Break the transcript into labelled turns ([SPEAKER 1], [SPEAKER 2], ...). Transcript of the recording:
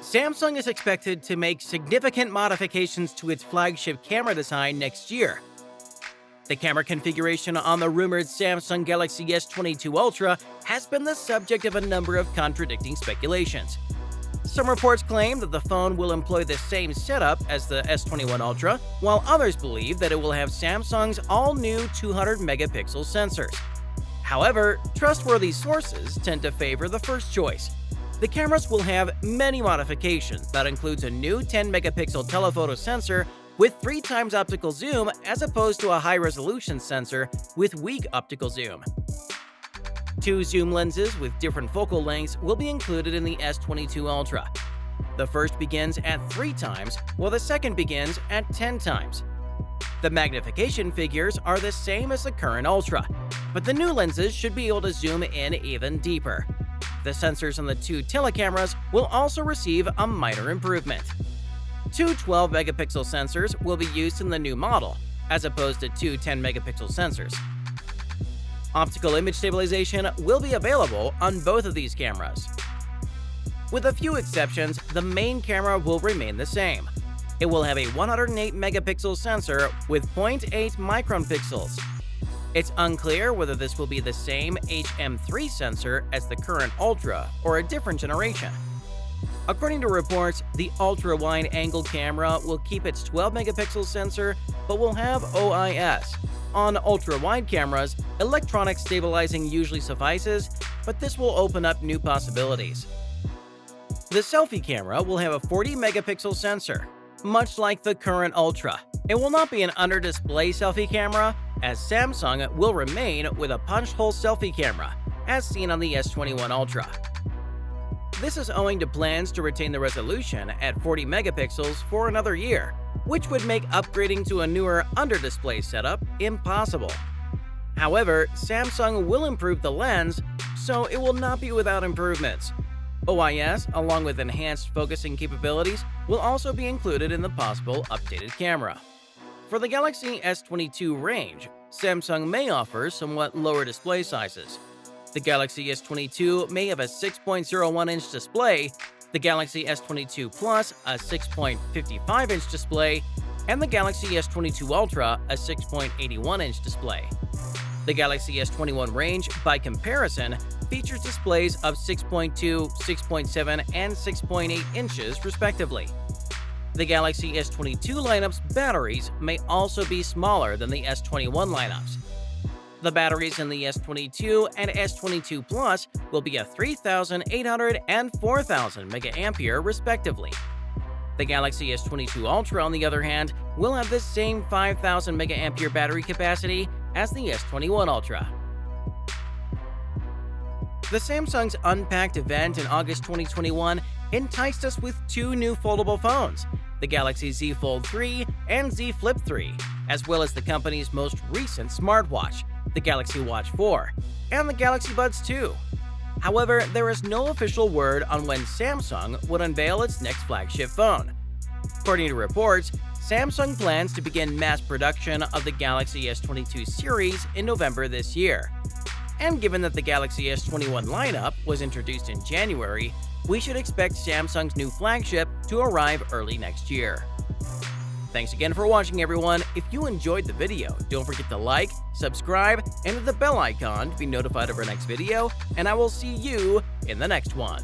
[SPEAKER 1] Samsung is expected to make significant modifications to its flagship camera design next year. The camera configuration on the rumored Samsung Galaxy S22 Ultra has been the subject of a number of contradicting speculations. Some reports claim that the phone will employ the same setup as the S21 Ultra, while others believe that it will have Samsung's all-new 200-megapixel sensors. However, trustworthy sources tend to favor the first choice. The cameras will have many modifications that includes a new 10-megapixel telephoto sensor with 3 times optical zoom as opposed to a high-resolution sensor with weak optical zoom. 2 zoom lenses with different focal lengths will be included in the S22 Ultra. The first begins at 3 times, while the second begins at 10 times. The magnification figures are the same as the current Ultra, but the new lenses should be able to zoom in even deeper. The sensors on the 2 telecameras will also receive a minor improvement. 2 12-megapixel sensors will be used in the new model, as opposed to 2 10-megapixel sensors. Optical image stabilization will be available on both of these cameras. With a few exceptions, the main camera will remain the same. It will have a 108-megapixel sensor with 0.8 micron pixels. It's unclear whether this will be the same HM3 sensor as the current Ultra or a different generation. According to reports, the ultra-wide-angle camera will keep its 12-megapixel sensor but will have OIS. On ultra-wide cameras, electronic stabilizing usually suffices, but this will open up new possibilities. The selfie camera will have a 40-megapixel sensor, much like the current Ultra. It will not be an under-display selfie camera, as Samsung will remain with a punch-hole selfie camera, as seen on the S21 Ultra. This is owing to plans to retain the resolution at 40 megapixels for another year, which would make upgrading to a newer under-display setup impossible. However, Samsung will improve the lens, so it will not be without improvements. OIS, along with enhanced focusing capabilities, will also be included in the possible updated camera. For the Galaxy S22 range, Samsung may offer somewhat lower display sizes. The Galaxy S22 may have a 6.01-inch display, the Galaxy S22 Plus a 6.55-inch display, and the Galaxy S22 Ultra a 6.81-inch display. The Galaxy S21 range, by comparison, features displays of 6.2, 6.7, and 6.8 inches respectively. The Galaxy S22 lineup's batteries may also be smaller than the S21 lineups. The batteries in the S22 and S22 Plus will be a 3,800 and 4,000 mAh respectively. The Galaxy S22 Ultra, on the other hand, will have the same 5,000 mAh battery capacity as the S21 Ultra. The Samsung's Unpacked event in August 2021 enticed us with 2 new foldable phones, the Galaxy Z Fold 3 and Z Flip 3, as well as the company's most recent smartwatch, the Galaxy Watch 4, and the Galaxy Buds 2. However, there is no official word on when Samsung would unveil its next flagship phone. According to reports, Samsung plans to begin mass production of the Galaxy S22 series in November this year. And given that the Galaxy S21 lineup was introduced in January, we should expect Samsung's new flagship to arrive early next year. Thanks again for watching, everyone. If you enjoyed the video, don't forget to like, subscribe, and hit the bell icon to be notified of our next video, and I will see you in the next one.